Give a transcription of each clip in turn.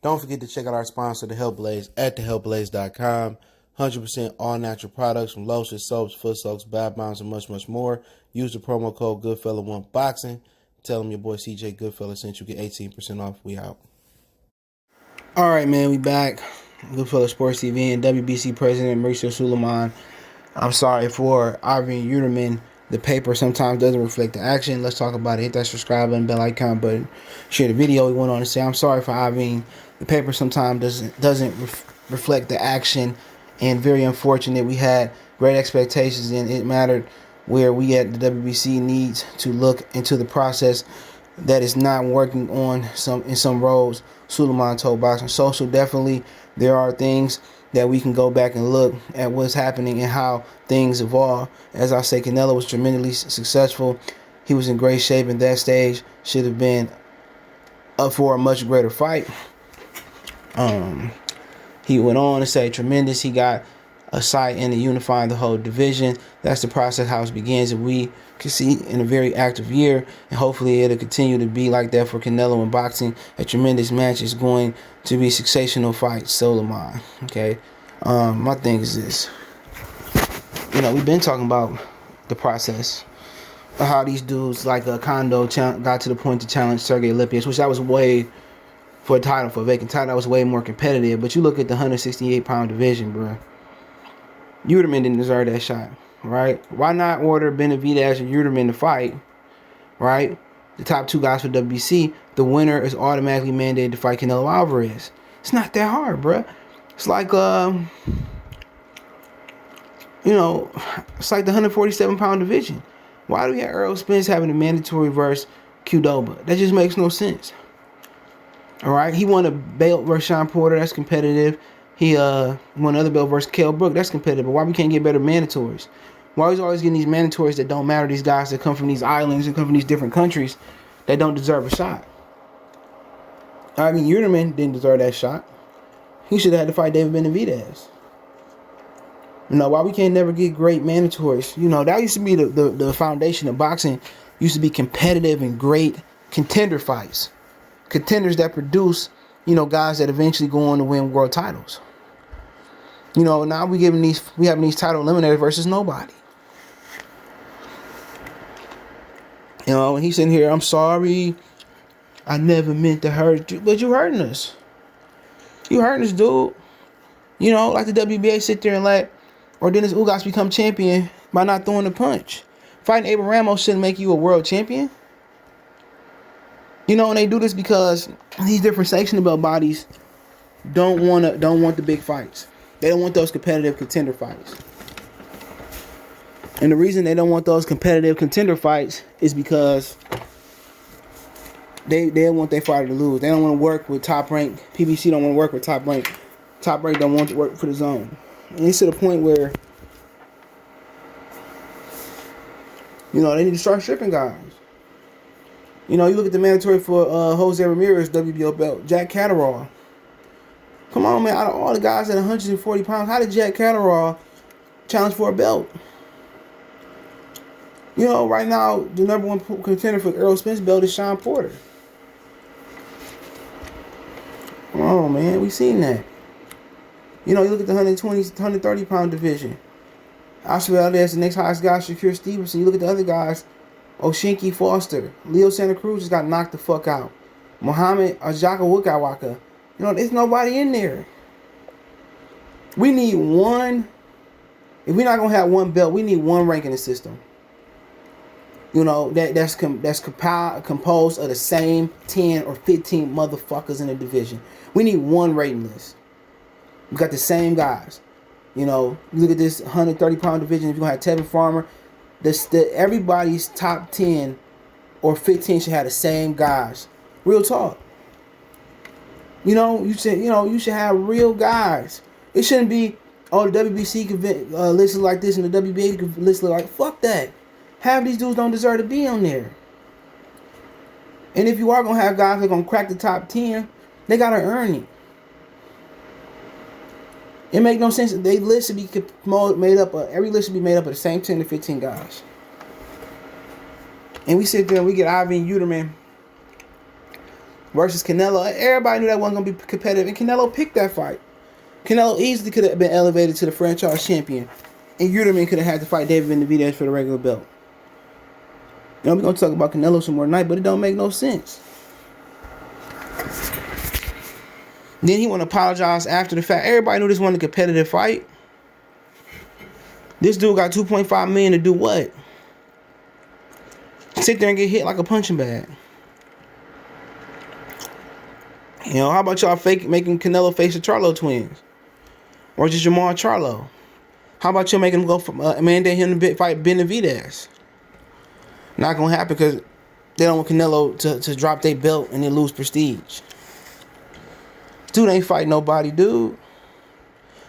Don't forget to check out our sponsor, The Health Blaze, at thehealthblaze.com. 100% all natural products from lotions, soaps, foot soaks, bath bombs, and much, much more. Use the promo code Goodfella1Boxing. Tell them your boy CJ Goodfella sent you. Get 18% off. We out. All right, man. We back. Goodfella Sports TV and WBC President Mauricio Sulaimán. I'm sorry for Avni Yıldırım. The paper sometimes doesn't reflect the action. Let's talk about it. Hit that subscribe button, bell icon button. Share the video. We went on to say, I'm sorry for Avni. The paper sometimes doesn't reflect the action, and very unfortunate. We had great expectations, and it mattered where we at the WBC needs to look into the process that is not working in some roles. Sulaimán told Boxing Social, definitely there are things that we can go back and look at what's happening and how things evolve. As I say, Canelo was tremendously successful. He was in great shape at that stage. Should have been up for a much greater fight. He went on to say tremendous. He got a sight in unifying the whole division. That's the process, how it begins, and we can see in a very active year, and hopefully it'll continue to be like that for Canelo in boxing. A tremendous match is going to be sensational fight, Sulaimán. Okay, my thing is this. We've been talking about the process of how these dudes like Kondo got to the point to challenge Sergey Lipius, which that was way for a title, for a vacant title, that was way more competitive. But you look at the 168-pound division, bro. Yıldırım didn't deserve that shot, right? Why not order Benavidez and Yıldırım to fight, right? The top two guys for WBC. The winner is automatically mandated to fight Canelo Alvarez. It's not that hard, bro. It's like it's like the 147-pound division. Why do we have Errol Spence having a mandatory versus Qdoba? That just makes no sense. All right, he won a belt versus Sean Porter. That's competitive. He won another belt versus Kell Brook. That's competitive. But why we can't get better mandatories? Why he's always getting these mandatories that don't matter? These guys that come from these islands and come from these different countries that don't deserve a shot. I mean, Yıldırım didn't deserve that shot. He should have had to fight David Benavidez. Why we can't never get great mandatories? That used to be the foundation of boxing. Used to be competitive and great contender fights. Contenders that produce, guys that eventually go on to win world titles. Now we having these title eliminators versus nobody. And he's sitting here, I'm sorry, I never meant to hurt you, but you hurting us. You hurting us, dude. Like the WBA sit there and let Dennis Ugas become champion by not throwing a punch. Fighting Abel Ramos shouldn't make you a world champion. And they do this because these different sanctioned belt bodies don't want the big fights. They don't want those competitive contender fights. And the reason they don't want those competitive contender fights is because they want their fighter to lose. They don't want to work with top rank. PBC don't want to work with top rank. Top rank don't want to work for the zone. And it's to the point where they need to start stripping guys. You look at the mandatory for Jose Ramirez WBO belt, Jack Catterall. Come on, man. Out of all the guys at 140 pounds, how did Jack Catterall challenge for a belt? Right now, the number one contender for Errol Spence belt is Sean Porter. Come on, man. We seen that. You look at the 130 pound division. Oscar Valdez, the next highest guy, Shakur Stevenson. You look at the other guys, Oshinki Foster, Leo Santa Cruz just got knocked the fuck out. Muhammad Ajaka Wukawaka. There's nobody in there. We need one. If we're not gonna have one belt, we need one rank in the system. That's composed of the same 10 or 15 motherfuckers in the division. We need one rating list. We got the same guys. You look at this 130-pound division. If you're gonna have Tevin Farmer, everybody's top 10 or 15 should have the same guys. Real talk. You should have real guys. It shouldn't be, the WBC listed like this and the WBA listed like, fuck that. Half these dudes don't deserve to be on there. And if you are gonna have guys that are gonna crack the top 10, they gotta earn it. It make no sense. Every list should be made up of the same 10 to 15 guys. And we sit there and we get Avni Yıldırım versus Canelo. Everybody knew that wasn't going to be competitive, and Canelo picked that fight. Canelo easily could have been elevated to the franchise champion, and Yıldırım could have had to fight David Benavidez for the regular belt. You know, we're going to talk about Canelo some more tonight, but it don't make no sense. Then he want to apologize after the fact. Everybody knew this wasn't a competitive fight. This dude got $2.5 million to do what? Sit there and get hit like a punching bag. You know, how about y'all making Canelo face the Charlo twins? Or just Jamal Charlo? How about you making him go from mandate him to fight Benavidez? Not gonna happen because they don't want Canelo to drop their belt and then lose prestige. Dude ain't fighting nobody, dude.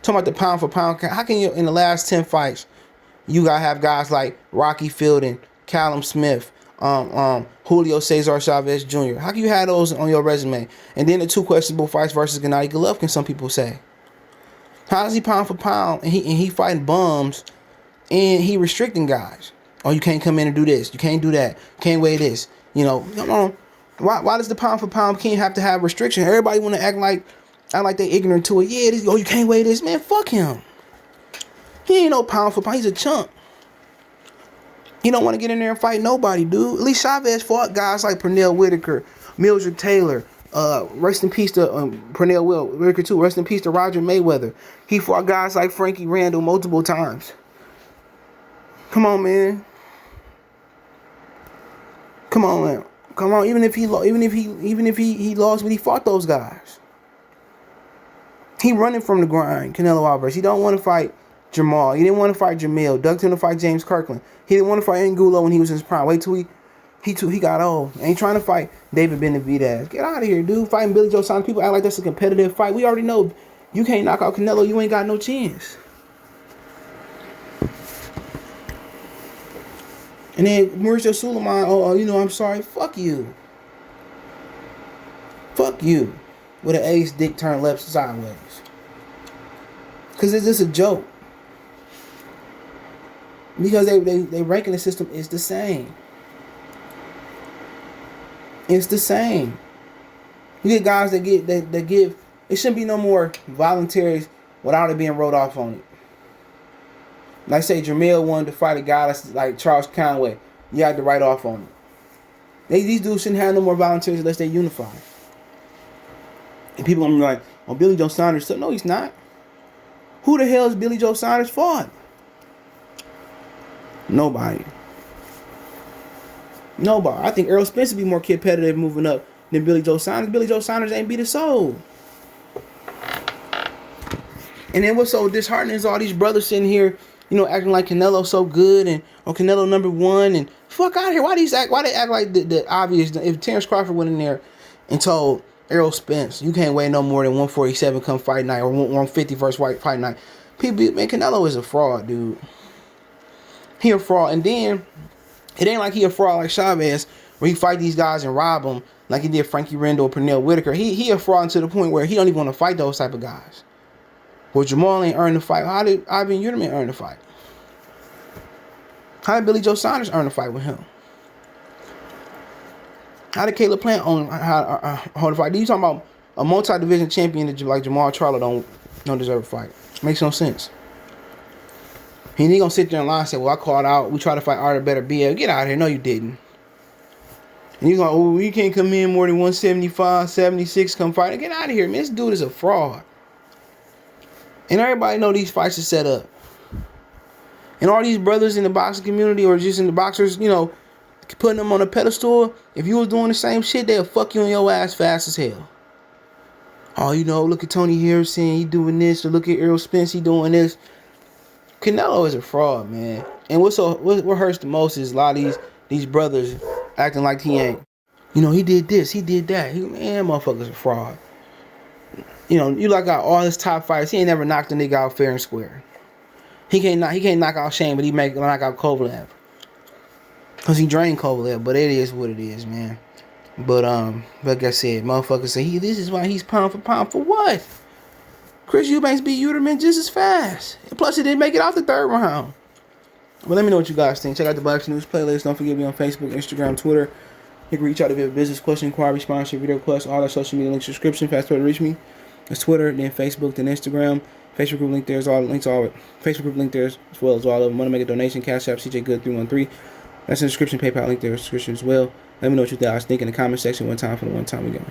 Talking about the pound for pound. How can you, in the last 10 fights, you gotta have guys like Rocky Fielding, Callum Smith, Julio Cesar Chavez Jr. How can you have those on your resume? And then the 2 questionable fights versus Gennady Golovkin, some people say. How is he pound for pound and he fighting bums and he restricting guys? Oh, you can't come in and do this. You can't do that. You can't weigh this. You know, why does the pound for pound king have to have restriction? Everybody want to act like they ignorant to it. Yeah, you can't weigh this. Man, fuck him. He ain't no pound for pound. He's a chump. He don't want to get in there and fight nobody, dude. At least Chavez fought guys like Pernell Whitaker, Mildred Taylor. Rest in peace to Pernell Whitaker too. Rest in peace to Roger Mayweather. He fought guys like Frankie Randall multiple times. Come on, man. Come on, man. Come on. Even if he lost, but he fought those guys. He running from the grind. Canelo Alvarez. He don't want to fight Jamal. He didn't want to fight Jamil. Ducked him to fight James Kirkland. He didn't want to fight Angulo when he was in his prime. Wait till he got old. Ain't trying to fight David Benavidez. Get out of here, dude. Fighting Billy Joe Saunders. People act like that's a competitive fight. We already know you can't knock out Canelo. You ain't got no chance. And then Mauricio Sulaimán, I'm sorry. Fuck you. Fuck you. With an ace dick turned left sideways. Because it's just a joke. Because they ranking the system is the same. It's the same. You get guys that give. It shouldn't be no more voluntaries without it being wrote off on it. Like say Jamil wanted to fight a guy that's like Charles Conway. You had to write off on it. These dudes shouldn't have no more volunteers unless they unify. And people are like, oh, Billy Joe Saunders. So no, he's not. Who the hell is Billy Joe Saunders fought? Nobody. I think Errol Spence would be more competitive moving up than Billy Joe Saunders. Billy Joe Saunders ain't beat a soul. And then what's so disheartening is all these brothers sitting here, acting like Canelo so good and Canelo #1 and fuck out of here. Why they act like the obvious? If Terrence Crawford went in there and told Errol Spence, you can't weigh no more than 147 come fight night or 150 first fight night. People, man, Canelo is a fraud, dude. He a fraud. And then it ain't like he a fraud like Chavez where he fight these guys and rob them like he did Frankie Randall or Pernell Whitaker. He a fraud to the point where he don't even want to fight those type of guys. Well, Jamal ain't earned the fight. How did Ivan Yıldırım earn the fight? How did Billy Joe Saunders earn the fight with him? How did Caleb Plant hold the fight? You talking about a multi-division champion like Jamal Charlo don't deserve a fight? Makes no sense. He ain't gonna sit there and lie and say, well, I called out. We tried to fight Arthur Better BL. Get out of here. No, you didn't. And you're going, you can't come in more than 175, 76, come fight. Get out of here, man. This dude is a fraud. And everybody know these fights are set up. And all these brothers in the boxing community or just in the boxers, putting them on a pedestal, if you was doing the same shit, they'll fuck you in your ass fast as hell. Oh, look at Tony Harrison, he doing this, or look at Errol Spence, he doing this. Canelo is a fraud, man. And what hurts the most is a lot of these brothers acting like he ain't. He did this, he did that. Man, motherfucker's a fraud. You like out all his top fighters, he ain't never knocked a nigga out fair and square. He can't knock out Shane, but he knock out Kovalev. Cause he drained Kovalev, but it is what it is, man. But like I said, motherfuckers say this is why he's pound for pound for what? Chris Eubanks beat Yıldırım just as fast. And plus, he didn't make it out the third round. But let me know what you guys think. Check out the Boxing News playlist. Don't forget me on Facebook, Instagram, Twitter. You can reach out if you have a business question, inquiry, sponsorship, video request, all our social media links, subscription, fast way to reach me. It's Twitter, then Facebook, then Instagram. Facebook group link there's all links, all Facebook group link there as well as all of them. Want to make a donation? Cash App, CJ Good 313. That's in the description. PayPal link there, description as well. Let me know what you guys think in the comment section. One time for the one time we go.